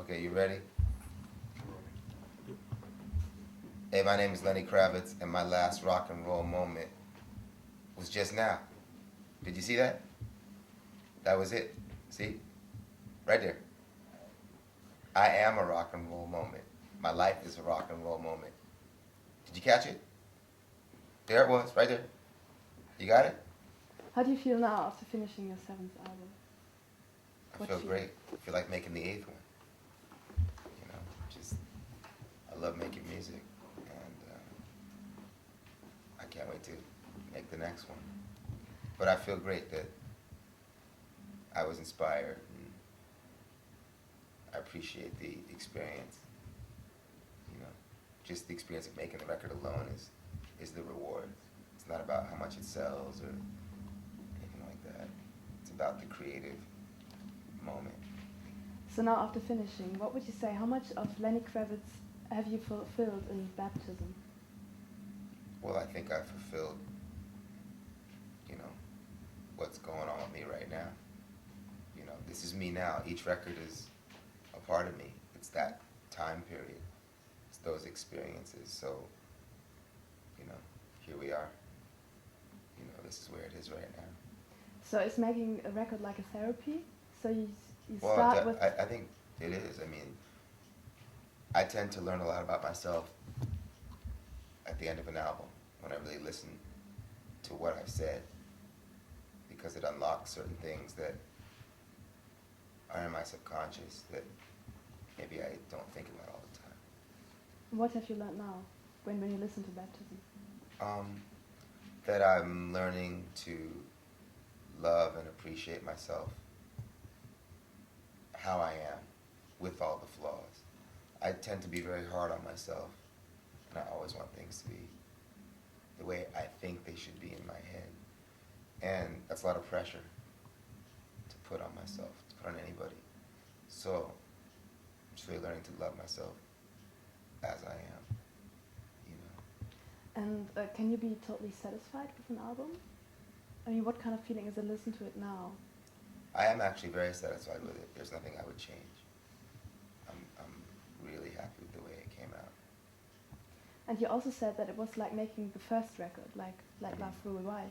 Okay, you ready? Hey, my name is Lenny Kravitz, and my last rock and roll moment was just now. Did you see that? That was it. See? Right there. I am a rock and roll moment. My life is a rock and roll moment. Did you catch it? There it was, right there. You got it? How do you feel now after finishing your seventh album? I feel great. I feel like making the eighth one. You know, just, I love making music, and I can't wait to make the next one. But I feel great that I was inspired, and I appreciate the experience. You know, just the experience of making the record alone is the reward. It's not about how much it sells or anything like that. It's about the creative moment. So now after finishing, what would you say, how much of Lenny Kravitz have you fulfilled in Baptism? Well, I think I fulfilled, you know, what's going on with me right now. You know, this is me now. Each record is a part of me. It's that time period. It's those experiences. So, you know, here we are. You know, this is where it is right now. So is making a record like a therapy? So you Well, start with... I think it is. I mean, I tend to learn a lot about myself at the end of an album when I really listen to what I've said, because it unlocks certain things that are in my subconscious that maybe I don't think about all the time. What have you learned now when you listen to Baptism? That I'm learning to love and appreciate myself, how I am, with all the flaws. I tend to be very hard on myself, and I always want things to be the way I think they should be in my head. And that's a lot of pressure to put on myself, to put on anybody. So I'm just really learning to love myself as I am, you know. And can you be totally satisfied with an album? I mean, what kind of feeling is it listen to it now? I am actually very satisfied with it. There's nothing I would change. I'm really happy with the way it came out. And you also said that it was like making the first record, like Love Flew Away.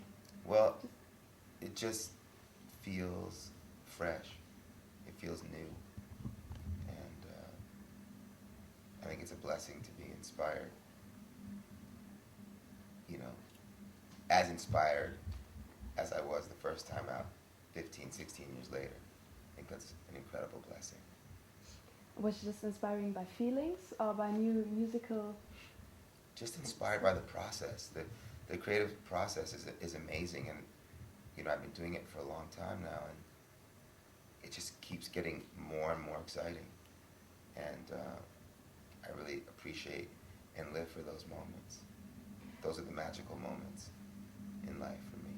Well, it just feels fresh. It feels new. And I think it's a blessing to be inspired. You know, as inspired as I was the first time out, 15, 16 years later. I think that's an incredible blessing. Was it just inspiring by feelings or by new musical? Just inspired by the process. The creative process is amazing, and you know, I've been doing it for a long time now, and it just keeps getting more and more exciting. And I really appreciate and live for those moments. Those are the magical moments in life for me.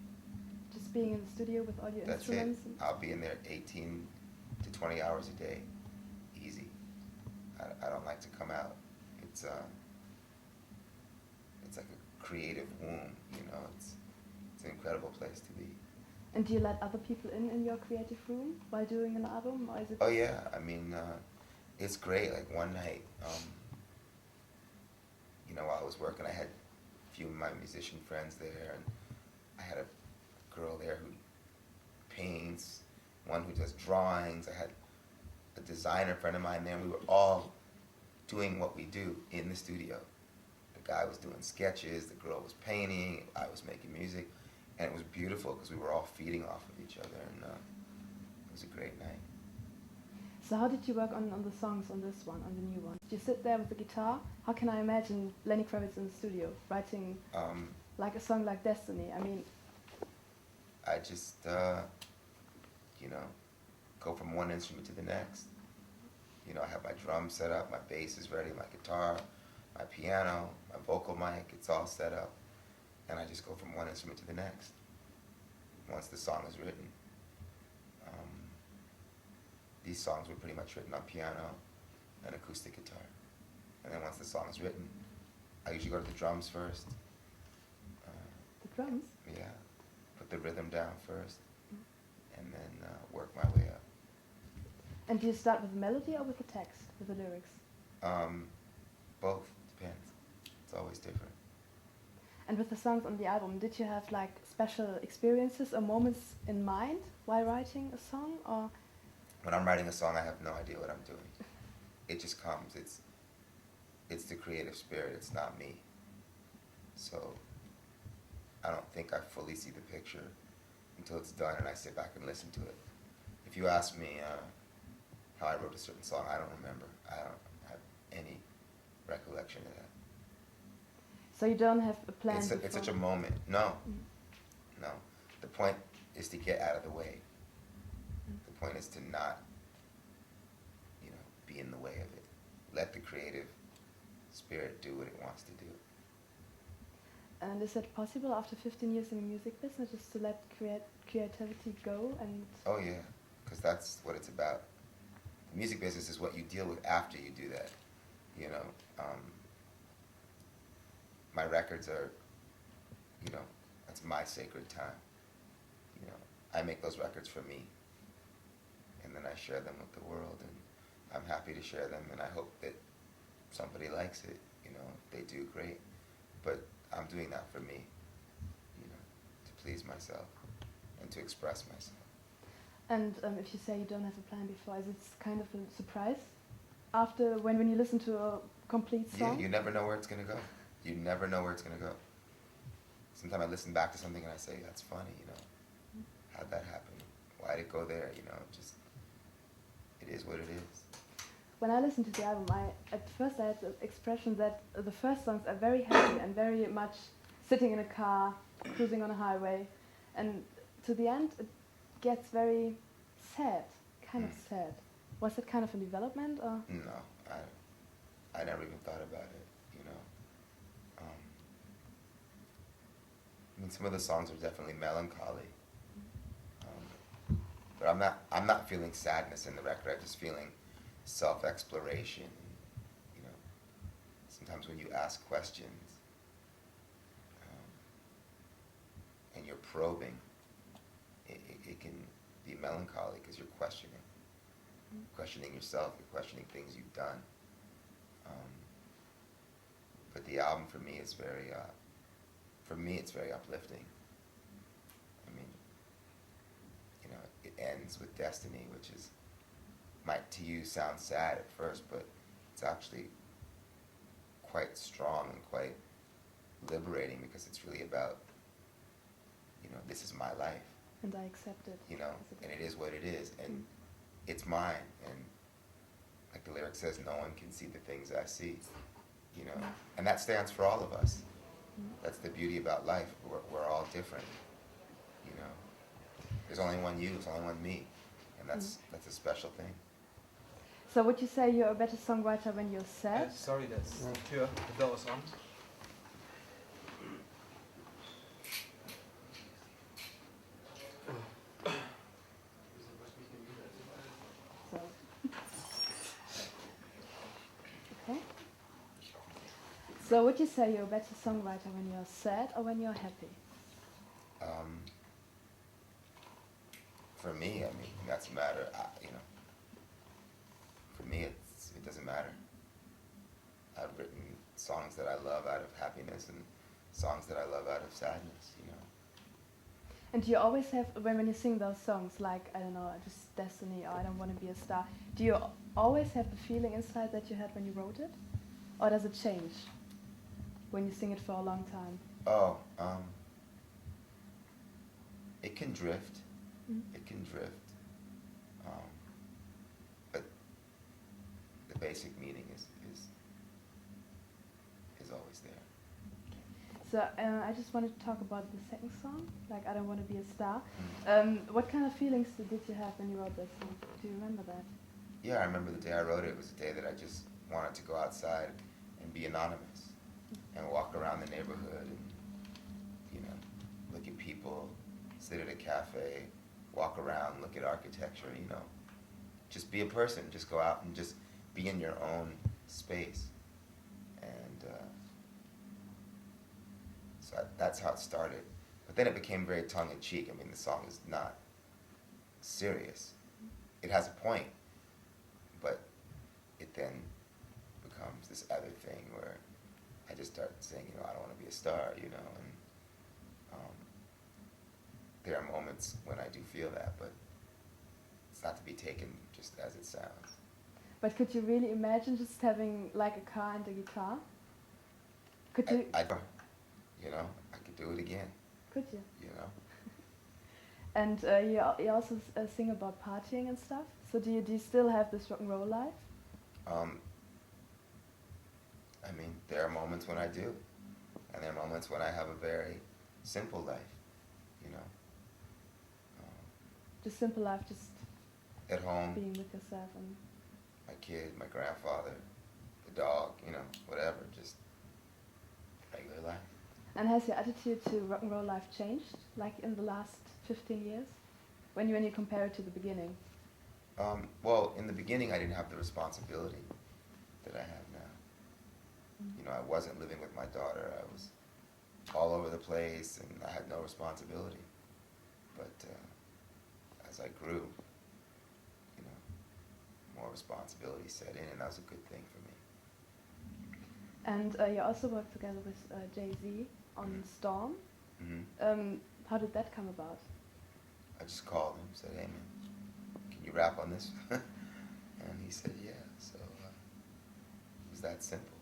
Just being in the studio with all your instruments? That's it. I'll be in there 18 to 20 hours a day. Easy. I don't like to come out. It's like a creative womb, you know. It's an incredible place to be. And do you let other people in your creative room while doing an album, or is it? Oh yeah, I mean, it's great. Like one night, you know, while I was working, I had a few of my musician friends there, and I had a girl there who paints, one who does drawings. I had a designer friend of mine there, and we were all doing what we do in the studio. The guy was doing sketches, the girl was painting, I was making music, and it was beautiful because we were all feeding off of each other, and it was a great night. So how did you work on the songs on this one, on the new one? Did you sit there with the guitar? How can I imagine Lenny Kravitz in the studio writing like a song like Destiny? I mean, I just, you know, go from one instrument to the next. You know, I have my drums set up, my bass is ready, my guitar, my piano, my vocal mic, it's all set up. And I just go from one instrument to the next once the song is written. These songs were pretty much written on piano and acoustic guitar. And then once the song is written, I usually go to the drums first. the drums? Yeah, put the rhythm down first, and then work my way up. And do you start with the melody or with the text, with the lyrics? Both, depends. It's always different. And with the songs on the album, did you have like special experiences or moments in mind while writing a song, or? When I'm writing a song, I have no idea what I'm doing. It just comes. It's the creative spirit. It's not me. So I don't think I fully see the picture until it's done and I sit back and listen to it. If you ask me how I wrote a certain song, I don't remember. I don't have any recollection of that. So you don't have a plan? It's such a moment. No. No. The point is to get out of the way. The point is to not, be in the way of it. Let the creative spirit do what it wants to do. And is it possible after 15 years in the music business just to let creativity go? And oh yeah, because that's what it's about. The music business is what you deal with after you do that. My records are, that's my sacred time. I make those records for me, and then I share them with the world, and I'm happy to share them, and I hope that somebody likes it. If they do, great. But I'm doing that for me, to please myself and to express myself. And if you say you don't have a plan before, is it kind of a surprise after when you listen to a complete song? Yeah, you never know where it's going to go. You never know where it's going to go. Sometimes I listen back to something and I say, that's funny, how'd that happen? Why'd it go there? It is what it is. When I listened to the album, at first I had the expression that the first songs are very happy and very much sitting in a car, cruising on a highway, and to the end it gets very sad, kind of sad. Was it kind of a development, or? No, I never even thought about it. Some of the songs are definitely melancholy, but I'm not feeling sadness in the record. I'm just feeling self-exploration. Sometimes when you ask questions and you're probing, it can be melancholy because you're questioning yourself, you're questioning things you've done. But the album for me is very uplifting. It ends with Destiny, which might to you sound sad at first, but it's actually quite strong and quite liberating because it's really about, this is my life. And I accept it. And it is what it is, and it's mine. And like the lyric says, no one can see the things I see. And that stands for all of us. That's the beauty about life. We're all different. There's only one you, there's only one me, and that's a special thing. So would you say you're a better songwriter when you're sad? Sorry, that's the bell is on. So. Okay. So would you say you're a better songwriter when you're sad or when you're happy? For me, that's a matter. For me, it doesn't matter. I've written songs that I love out of happiness and songs that I love out of sadness. And do you always have, when you sing those songs, like, I don't know, just Destiny or I Don't Want to Be a Star, do you always have the feeling inside that you had when you wrote it? Or does it change when you sing it for a long time? Oh, it can drift. It can drift. But the basic meaning is always there. So I just wanted to talk about the second song, like I Don't Want to Be a Star. What kind of feelings did you have when you wrote that song? Do you remember that? Yeah, I remember the day I wrote it. It was the day that I just wanted to go outside and be anonymous and walk around the neighborhood and, look at people, sit at a cafe, walk around, look at architecture, just be a person, just go out and just be in your own space. And so that's how it started. But then it became very tongue-in-cheek. The song is not serious. It has a point, it then becomes this other thing where I just start saying, I don't want to be a star, and there are moments when I do feel that, but it's not to be taken just as it sounds. But could you really imagine just having like a car and a guitar? Could you? I I could do it again. Could you? And And you also sing about partying and stuff. So do you still have this rock and roll life? I mean, there are moments when I do, and there are moments when I have a very simple life, Just simple life, just at home, being with yourself and my kid, my grandfather, the dog, whatever, just regular life. And has your attitude to rock and roll life changed, like in the last 15 years, when you compare it to the beginning? Well, in the beginning, I didn't have the responsibility that I have now. I wasn't living with my daughter. I was all over the place, and I had no responsibility. But as I grew, more responsibility set in, and that was a good thing for me. And you also worked together with Jay-Z on Storm. Mm-hmm. How did that come about? I just called him, said, "Hey man, can you rap on this?" And he said, "Yeah." So it was that simple.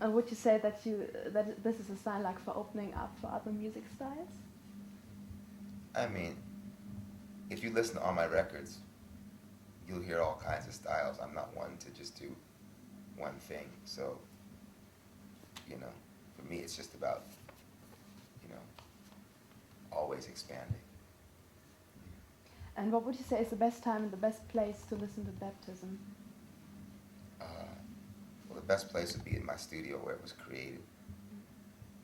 And would you say that this is a sign like for opening up for other music styles? I mean, if you listen to all my records, you'll hear all kinds of styles. I'm not one to just do one thing. So, for me, it's just about, always expanding. And what would you say is the best time and the best place to listen to Baptism? Well, the best place would be in my studio where it was created.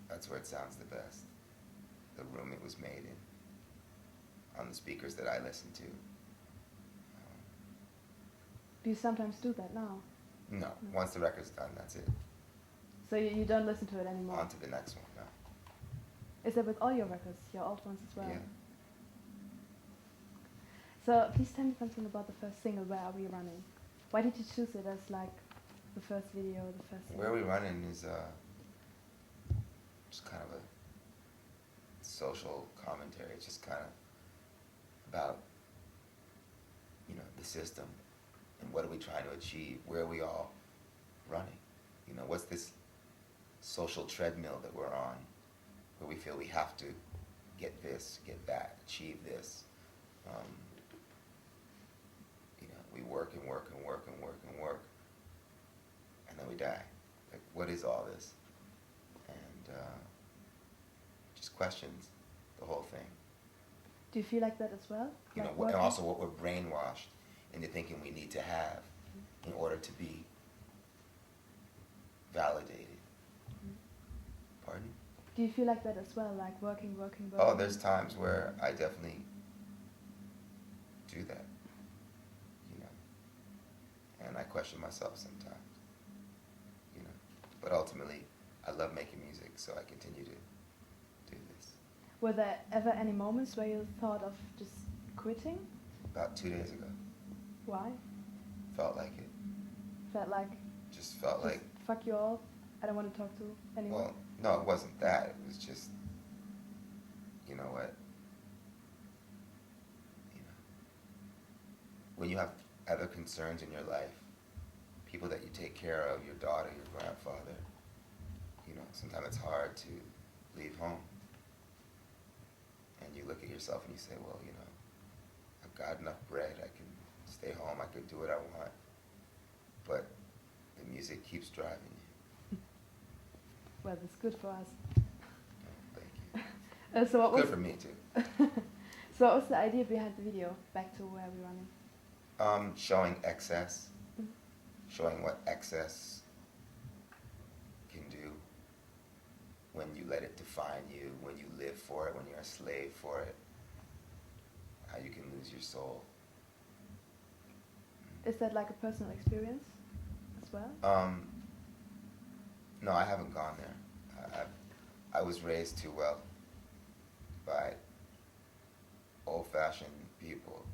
That's where it sounds the best. The room it was made in. On the speakers that I listen to. Do you sometimes do that now? No. Once the record's done, that's it. So you don't listen to it anymore? On to the next one, no. Is that with all your records, your old ones as well? Yeah. So please tell me something about the first single, Where Are We Running? Why did you choose it as like the first video, the first single? Where We Running is just kind of a social commentary. It's just kind of about, the system and what are we trying to achieve? Where are we all running? What's this social treadmill that we're on where we feel we have to get this, get that, achieve this? We work and work and work and work and work, and then we die. Like, what is all this? And just questions the whole thing. Do you feel like that as well? And also what we're brainwashed into thinking we need to have in order to be validated. Pardon? Do you feel like that as well, like working? Oh, there's times where I definitely do that, and I question myself sometimes, but ultimately I love making music, so I continue to do this. Were there ever any moments where you thought of just quitting? About 2 days ago. Why? Felt like it. Felt like? Just felt like... Fuck you all, I don't want to talk to anyone? Well, no, it wasn't that. It was just, you know what? When you have other concerns in your life, people that you take care of, your daughter, your grandfather, sometimes it's hard to leave home. And you look at yourself and you say, well, I've got enough bread, I can stay home, I can do what I want. But the music keeps driving you. Well, that's good for us. Oh, thank you. So what was good for me, too. So what was the idea behind the video, Back to Where We're Running? Showing excess, showing what excess can do when you let it define you, when you live for it, when you're a slave for it, how you can lose your soul. Is that like a personal experience as well? No, I haven't gone there. I was raised too well by old-fashioned people,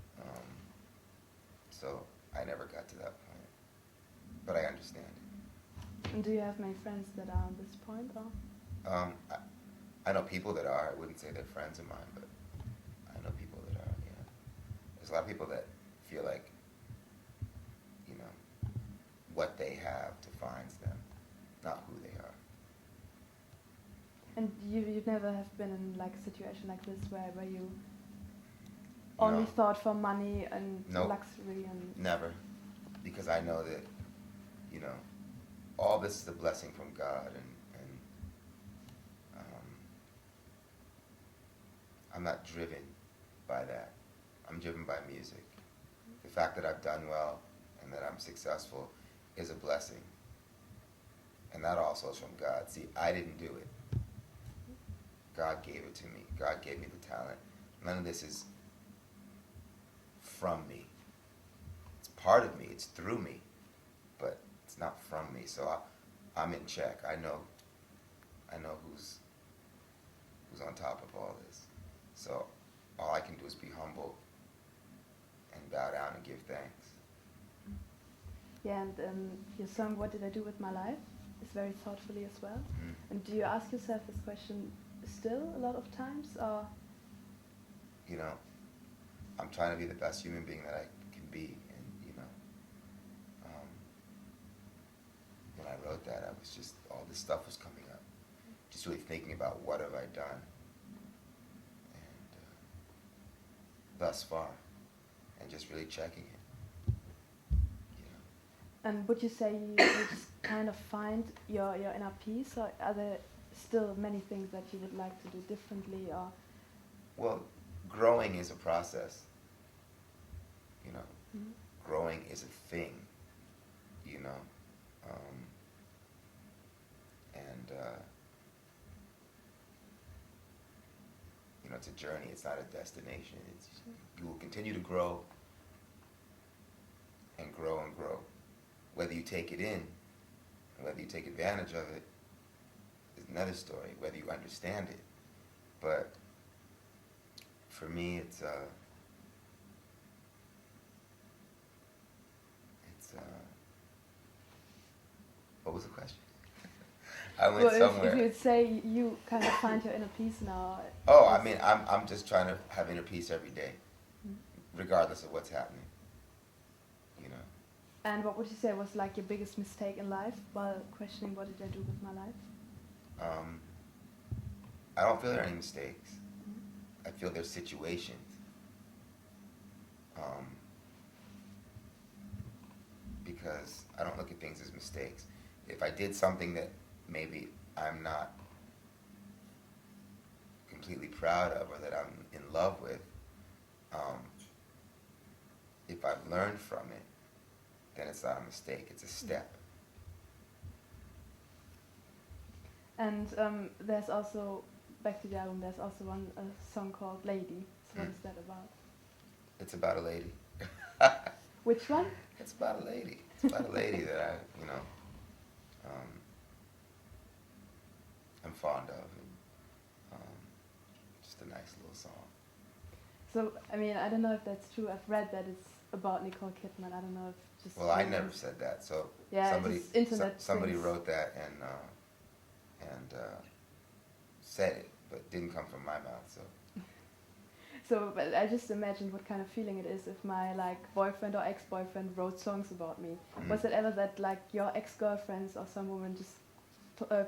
so I never got to that point. but I understand it. And do you have many friends that are on this point, or? I know people that are. I wouldn't say they're friends of mine, but I know people that are. Yeah, there's a lot of people that feel like, you know, what they have defines them, not who they are. And you've never have been in like a situation like this where you only No. thought for money and Nope. luxury and. Never, because I know that, you know, all this is a blessing from God, and I'm not driven by that. I'm driven by music. The fact that I've done well and that I'm successful is a blessing, and that also is from God. See, I didn't do it. God gave it to me. God gave me the talent. None of this is from me. It's part of me. It's through me, but it's not from me. So I'm in check. I know who's on top of all this. So all I can do is be humble and bow down and give thanks. Yeah, and your song "What Did I Do with My Life" is very thoughtfully as well. Mm. And do you ask yourself this question still a lot of times, or? You know, I'm trying to be the best human being that I can be, and you know, when I wrote that, I was just, all this stuff was coming up, just really thinking about what have I done, and thus far, and just really checking it. You know. And would you say you just kind of find your inner peace, or are there still many things that you would like to do differently, or? Well, growing is a process. You know, Mm-hmm. growing is a thing. You know, and you know, it's a journey. It's not a destination. You will continue to grow and grow and grow. Whether you take it in, and whether you take advantage of it, is another story. Whether you understand it, but for me, it's what was the question? I went somewhere. If you'd say you kind of find your inner peace now. Oh, I mean, I'm just trying to have inner peace every day, Mm-hmm. regardless of what's happening. You know. And what would you say was like your biggest mistake in life while questioning what did I do with my life? I don't feel there are any mistakes. Mm-hmm. I feel there's situations. Because I don't look at things as mistakes. If I did something that maybe I'm not completely proud of, or that I'm in love with, if I've learned from it, then it's not a mistake, it's a step. And there's also, back to the album, there's also a song called Lady. So what is that about? It's about a lady. Which one? It's about a lady. It's about a lady that I, you know, I'm fond of. And, just a nice little song. So, I mean, I don't know if that's true. I've read that it's about Nicole Kidman. I don't know if just... Well, I never said that. So yeah, somebody, just internet somebody things. wrote that and said it, but didn't come from my mouth. So. So, but I just imagined what kind of feeling it is if my like boyfriend or ex-boyfriend wrote songs about me. Mm. Was it ever that like your ex-girlfriends or some woman just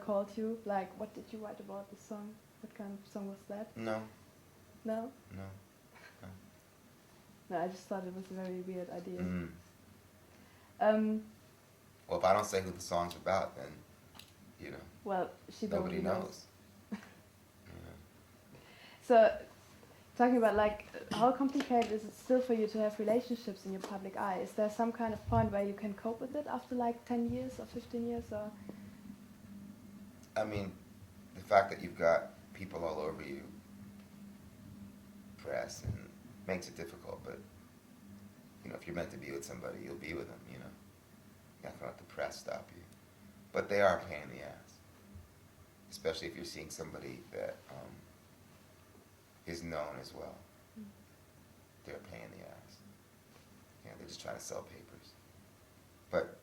called you like, what did you write about this song? What kind of song was that? No. No? No. No, I just thought it was a very weird idea. Mm. Well, if I don't say who the song's about, then, you know, Well, she nobody probably knows. Yeah. So, talking about like how complicated is it still for you to have relationships in your public eye? Is there some kind of point where you can cope with it after like 10 years or 15 years or? I mean, the fact that you've got people all over you, press, and makes it difficult, but, you know, if you're meant to be with somebody, you'll be with them, you know. You're not going to let the press stop you. But they are a pain in the ass, especially if you're seeing somebody that is known as well. Mm. They're a pain in the ass. You know, they're just trying to sell papers. But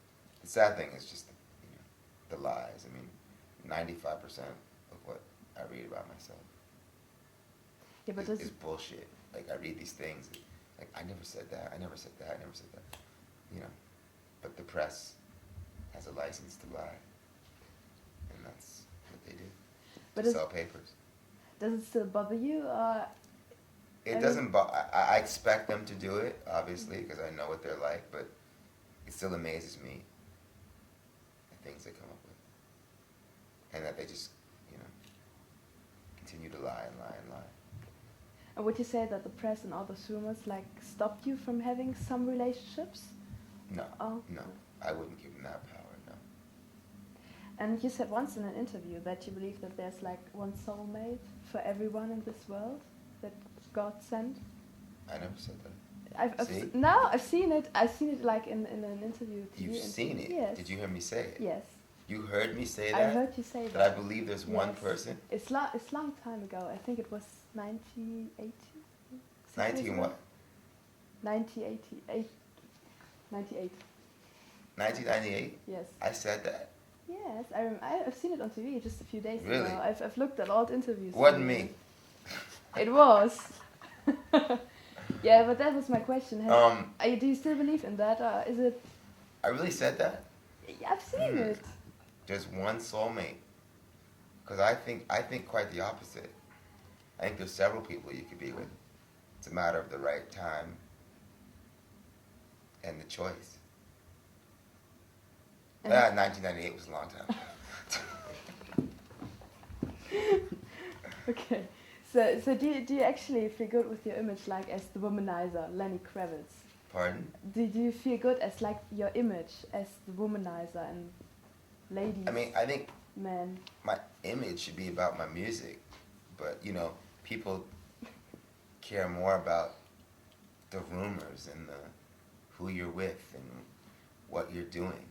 The sad thing is just the lies. I mean, 95% of what I read about myself Yeah, but is bullshit. Like, I read these things, like, I never said that, I never said that, I never said that. You know, but the press has a license to lie, and that's what they do, But to sell papers. Does it still bother you, or? It doesn't. I expect them to do it, obviously, because I know what they're like. But it still amazes me the things they come up with, and that they just, continue to lie and lie and lie. And would you say that the press and all those rumors like stopped you from having some relationships? No. Oh. No, I wouldn't give them that power. No. And you said once in an interview that you believe that there's like one soulmate for everyone in this world that God sent. I never said that. I've seen it. I've seen it like in an interview. You've seen it? Yes. Did you hear me say it? Yes. You heard me say that? I heard you say that. That I believe there's one person? It's long time ago. I think it was 1980. 19 what? 1988. 98. 1998? Yes. I said that? Yes, I've seen it on TV just a few days Really? ago. I've looked at old interviews. Wasn't me. It was. Yeah, but that was my question. Do you still believe in that, or is it? I really said that? Yeah, I've seen it. There's one soulmate. Because I think quite the opposite. I think there's several people you could be with. It's a matter of the right time and the choice. 1998 was a long time. Okay. So do you actually feel good with your image, like as the womanizer, Lenny Kravitz? Pardon? Do you feel good as like your image as the womanizer and ladies? I mean, I think men. My image should be about my music, but people care more about the rumors and who you're with and what you're doing.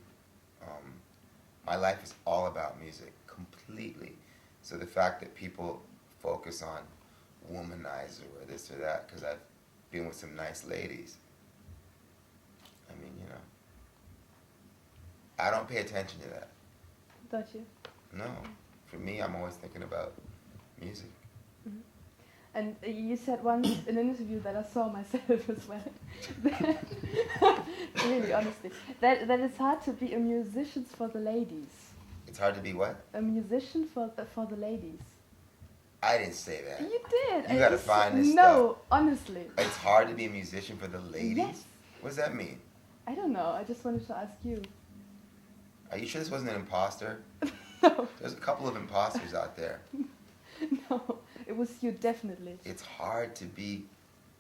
My life is all about music, completely. So the fact that people focus on womanizer or this or that, because I've been with some nice ladies. I mean, I don't pay attention to that. Don't you? No. For me, I'm always thinking about music. Mm-hmm. And you said once in an interview that I saw myself as well, really, honestly, that it's hard to be a musician for the ladies. It's hard to be what? A musician for the ladies. I didn't say that. You did. You gotta find this stuff. No, honestly. It's hard to be a musician for the ladies? Yes. What does that mean? I don't know. I just wanted to ask you. Are you sure this wasn't an imposter? No. There's a couple of imposters out there. No, it was you, definitely. It's hard to be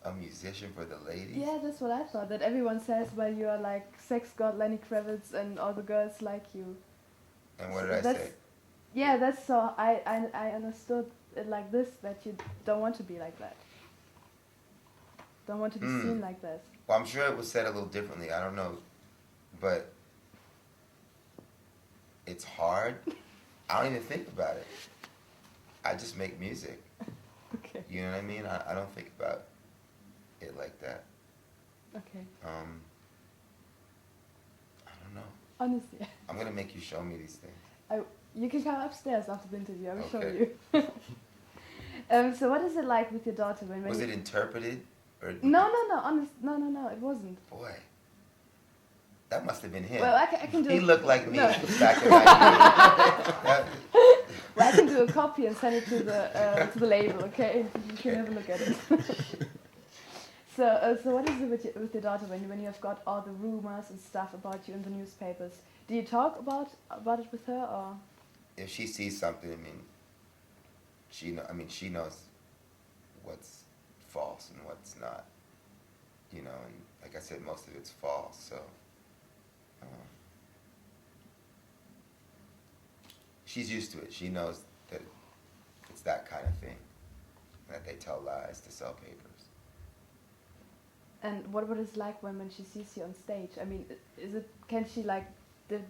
a musician for the ladies? Yeah, that's what I thought. That everyone says, well, you are like sex god Lenny Kravitz and all the girls like you. And what did I say? Yeah, that's so. I understood it like this, that you don't want to be like that. Don't want to be seen like that. Well, I'm sure it was said a little differently. I don't know. But it's hard. I don't even think about it. I just make music. Okay. You know what I mean? I don't think about it like that. Okay. I don't know. Honestly. I'm going to make you show me these things. You can come upstairs after the interview. I will show Okay. you. So what is it like with your daughter when Was you... it interpreted? Or No, it wasn't. Boy. That must have been him. Well, I can do... He looked like me No. back in my day. Well, I can do a copy and send it to the label, okay? You can have a look at it. So what is it with your daughter when you have got all the rumors and stuff about you in the newspapers? Do you talk about it with her, or? If she sees something, she knows what's false and what's not. And like I said, most of it's false. So she's used to it. She knows that it's that kind of thing, that they tell lies to sell papers. And what is like when she sees you on stage? I mean, can she like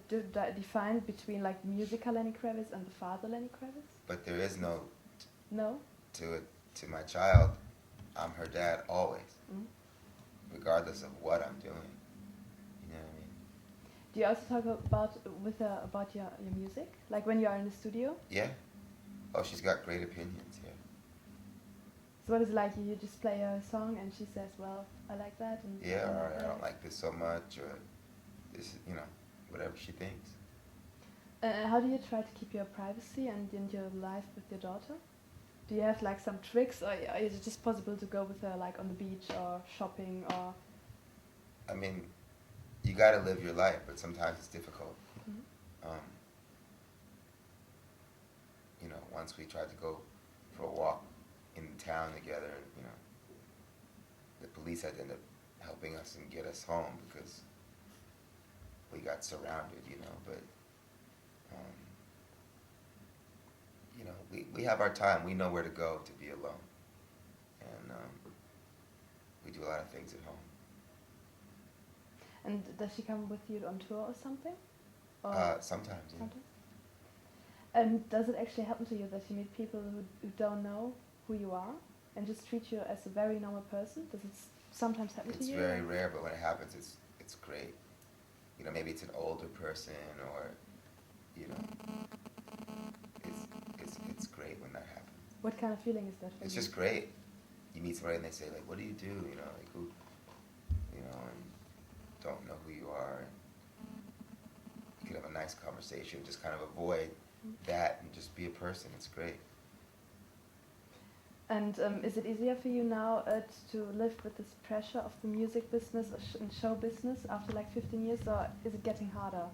define between like musical Lenny Kravitz and the father Lenny Kravitz? But there is no. No. To my child, I'm her dad always, regardless of what I'm doing. You know what I mean? Do you also talk with her about your music, like when you are in the studio? Yeah. Oh, she's got great opinions. Yeah. So what is it like? You just play a song and she says, "Well, I like that," and Yeah, I or like I that. don't like this so much, or this, you know, whatever she thinks. How do you try to keep your privacy and your life with your daughter? Do you have like some tricks, or is it just possible to go with her like on the beach or shopping or? I mean, you got to live your life, but sometimes it's difficult. Mm-hmm. You know, once we tried to go for a walk in town together, and you know, the police had to end up helping us and get us home because we got surrounded. You know, but you know, we have our time. We know where to go to be alone, and we do a lot of things at home. And does she come with you on tour or something? Or Sometimes, yeah. sometimes? And does it actually happen to you that you meet people who don't know who you are and just treat you as a very normal person? Does it sometimes happen to you? It's very rare, but when it happens, it's great. You know, maybe it's an older person, or you know, it's great when that happens. What kind of feeling is that for It's you? just great. You meet somebody and they say like, "What do you do?" You know, like who, you know, and don't know who you are. And you can have a nice conversation, just kind of avoid that and just be a person. It's great. And is it easier for you now to live with this pressure of the music business and show business after like 15 years, or is it getting harder?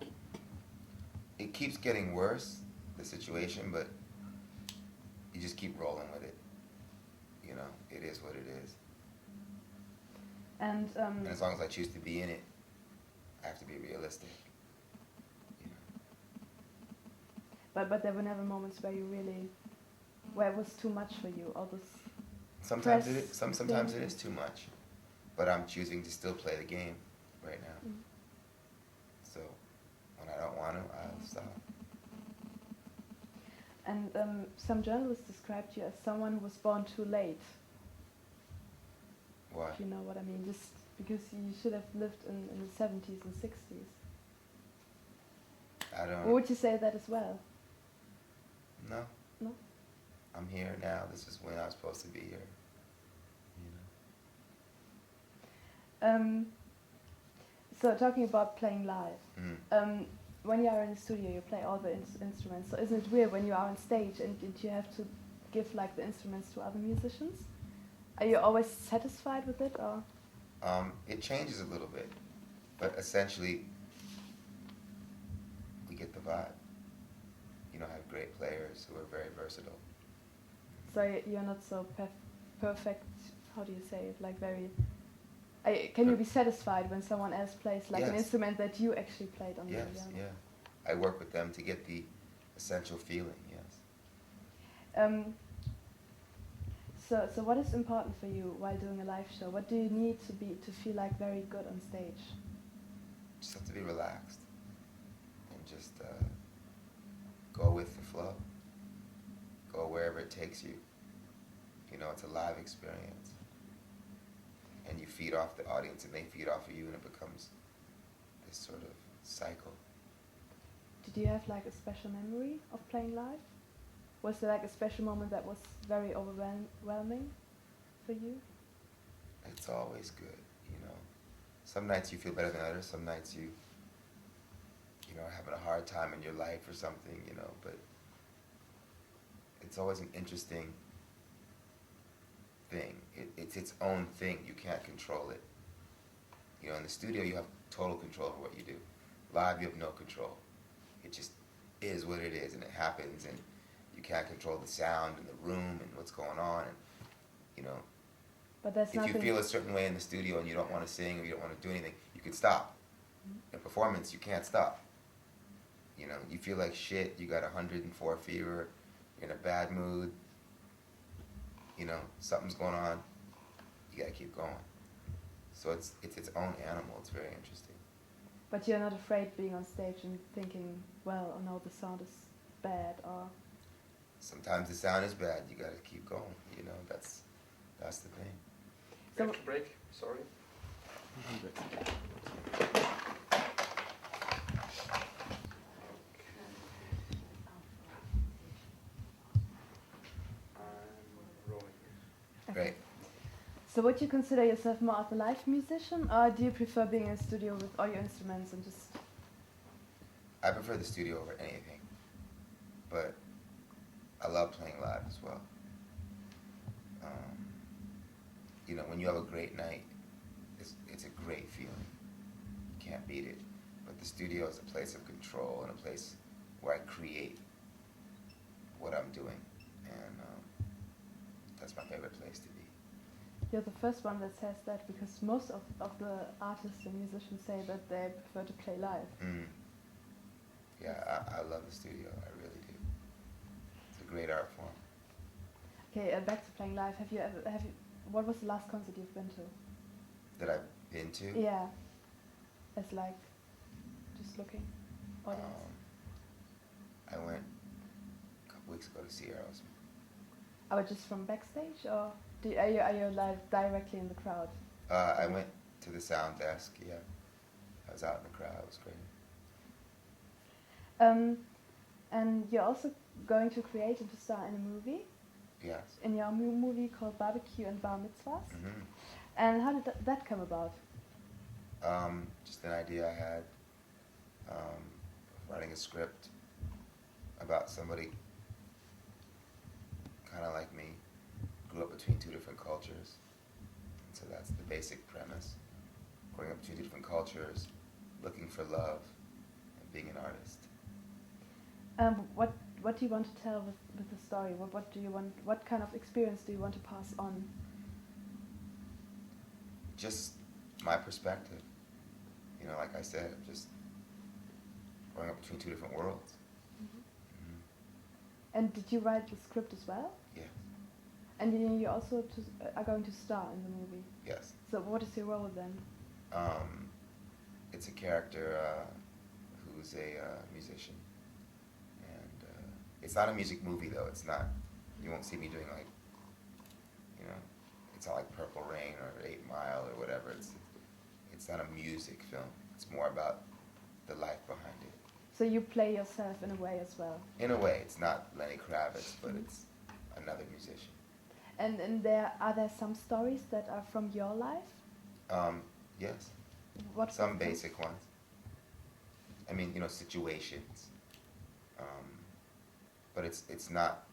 It keeps getting worse, the situation, but you just keep rolling with it. You know, it is what it is. And And as long as I choose to be in it, I have to be realistic. You know. but there were never moments where where it was too much for you, all this. Sometimes press it is. Sometimes thing. it is too much, but I'm choosing to still play the game right now. Mm. So when I don't want to, I'll stop. And some journalists described you as someone who was born too late. Why? If you know what I mean, just because you should have lived in the 70s and 60s. I don't. Or would you say that as well? No. No? I'm here now. This is when I was supposed to be here. You know. So talking about playing live, Mm. when you are in the studio, you play all the instruments. So isn't it weird when you are on stage and you have to give like the instruments to other musicians? Are you always satisfied with it, or? It changes a little bit, but essentially, we get the vibe. You know, I have great players who are very versatile. So you're not so perfect. How do you say it? Like very. Can you be satisfied when someone else plays like an Yes. instrument that you actually played on the Yes, piano? yeah. I work with them to get the essential feeling. Yes. So what is important for you while doing a live show? What do you need to feel like very good on stage? Just have to be relaxed and just go with the flow. Go wherever it takes you. You know, it's a live experience. And you feed off the audience and they feed off of you, and it becomes this sort of cycle. Did you have like a special memory of playing live? Was there like a special moment that was very overwhelming for you? It's always good, you know. Some nights you feel better than others. Some nights you know, are having a hard time in your life or something, you know. But it's always an interesting thing. It's its own thing. You can't control it. You know, in the studio you have total control over what you do. Live you have no control. It just is what it is, and it happens, and you can't control the sound in the room and what's going on, and you know. But there's If nothing. you feel a certain way in the studio and you don't want to sing or you don't want to do anything, you can stop. In performance, you can't stop. You know, you feel like shit, you got 104 fever, you're in a bad mood, you know, something's going on, you gotta keep going. So it's its own animal. It's very interesting. But you're not afraid being on stage and thinking, well, oh no, the sound is bad, or. Sometimes the sound is bad. You gotta keep going. You know, that's the thing. We have to break. Sorry. So would you consider yourself more of a live musician, or do you prefer being in a studio with all your instruments and just... I prefer the studio over anything, but I love playing live as well. You know, when you have a great night, it's a great feeling. You can't beat it. But the studio is a place of control and a place where I create what I'm doing, and that's my favorite place to be. You're the first one that says that, because most of the artists and musicians say that they prefer to play live. Yeah, I love the studio. I really do. It's a great art form. Okay, back to playing live. What was the last concert you've been to? That I've been to? Yeah. As like, just looking, audience. I went a couple weeks ago to see Aerosmith. Oh, just from backstage, or are you live directly in the crowd? I went to the sound desk, yeah. I was out in the crowd, it was great. And you're also going to create and to star in a movie? Yes. In your movie called Barbecue and Bar Mitzvahs? Mm-hmm. And how did that come about? Just an idea I had, writing a script about somebody kind of like me, grew up between two different cultures. And so that's the basic premise. Growing up between two different cultures, looking for love, and being an artist. What do you want to tell with the story? What do you want? What kind of experience do you want to pass on? Just my perspective. You know, like I said, just growing up between two different worlds. Mm-hmm. Mm-hmm. And did you write the script as well? Yes. And you also are going to star in the movie? Yes. So what is your role then? It's a character who's a musician. And it's not a music movie, though. It's not, you won't see me doing like, you know, it's not like Purple Rain or 8 Mile or whatever. It's not a music film. It's more about the life behind it. So you play yourself in a way as well? In a way, it's not Lenny Kravitz, but it's another musician. And are there some stories that are from your life? Yes. What Some basic ones. I mean, you know, situations. But it's not,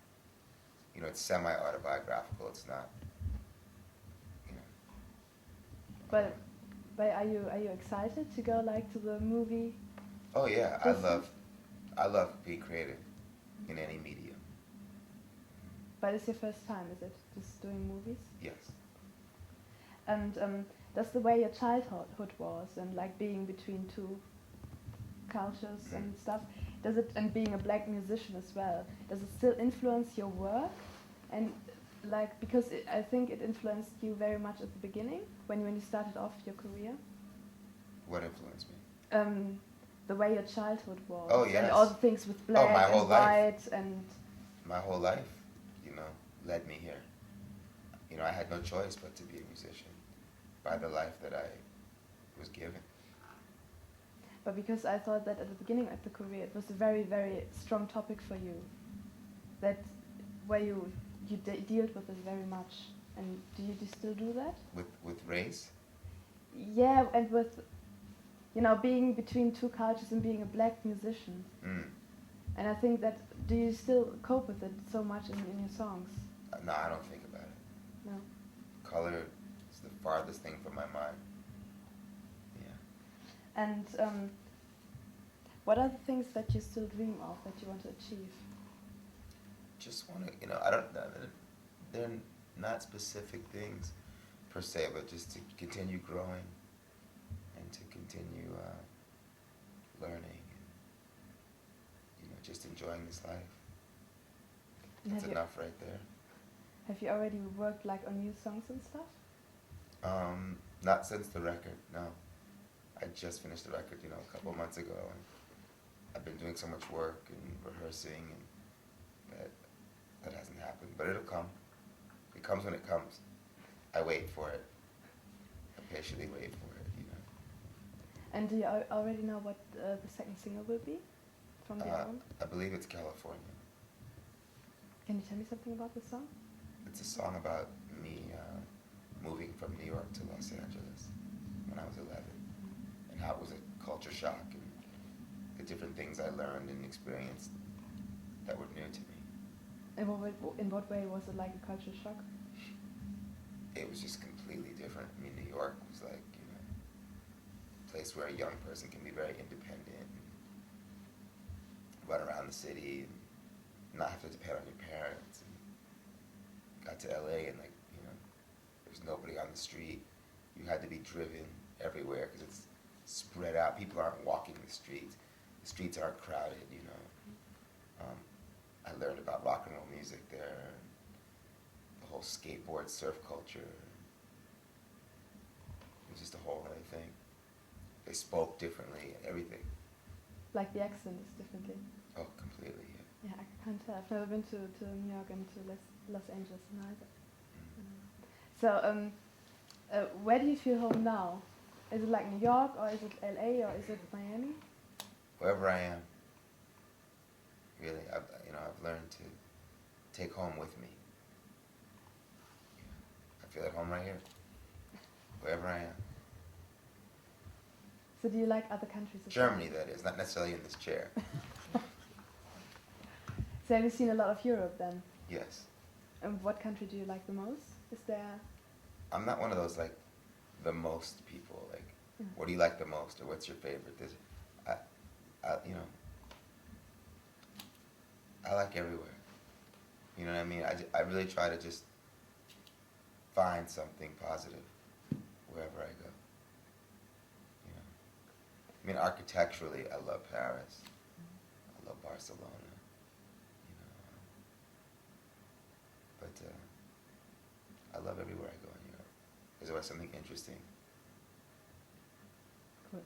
you know, it's semi-autobiographical. It's not, you know. But are you excited to go like to the movie? Oh yeah, I love being creative in any medium. But it's your first time, is it? Just doing movies? Yes. And that's the way your childhood was, and like being between two cultures and stuff. Does it, and being a black musician as well, does it still influence your work? And like, because I think it influenced you very much at the beginning, when you started off your career. What influenced me? The way your childhood was. Oh, yes. And all the things with black my whole and life. white and... My whole life, you know, led me here. You know, I had no choice but to be a musician by the life that I was given. But because I thought that at the beginning of the career, it was a very, very strong topic for you. That where you dealt with it very much. And do you still do that? With race? Yeah, and with, you know, being between two cultures and being a black musician. And I think that, do you still cope with it so much in your songs? No, I don't think about it. No. Color is the farthest thing from my mind. Yeah. And what are the things that you still dream of, that you want to achieve? Just want to, you know, they're not specific things per se, but just to continue growing and to continue learning and, you know, just enjoying this life. That's enough right there. Have you already worked like on new songs and stuff? Not since the record, no. I just finished the record, you know, a couple of months ago, and I've been doing so much work and rehearsing, and that hasn't happened, but it'll come. It comes when it comes. I wait for it. I patiently wait for it, you know. And do you already know what the second single will be from the album? I believe it's California. Can you tell me something about the song? It's a song about me moving from New York to Los Angeles when I was 11, and how it was a culture shock, and the different things I learned and experienced that were new to me. In what way was it like a culture shock? It was just completely different. I mean, New York was like, you know, a place where a young person can be very independent and run around the city and not have to depend on your parents. And got to LA and, like, you know, there's nobody on the street. You had to be driven everywhere because it's spread out. People aren't walking the streets. The streets aren't crowded, you know. I learned about rock and roll music there, the whole skateboard surf culture. It was just a whole other thing. They spoke differently and everything. Like the accent is differently. Oh, completely, yeah. Yeah, I can't tell. I've never been to New York and to Los Angeles neither. So, where do you feel home now? Is it like New York, or is it LA, or is it Miami? Wherever I am, really, I've learned to take home with me. Yeah. I feel at home right here, wherever I am. So do you like other countries as Germany, that is, not necessarily in this chair. So have you seen a lot of Europe then? Yes. And what country do you like the most? Is there... I'm not one of those, like, the most people, like, what do you like the most, or what's your favorite? You know, I like everywhere. You know what I mean? I really try to just find something positive wherever I go. You know? I mean, architecturally, I love Paris. I love Barcelona. You know? But I love everywhere I go in Europe. There's always something interesting.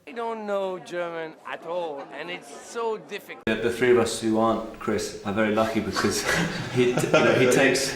I don't know German at all, and it's so difficult. The three of us who aren't Chris are very lucky because he takes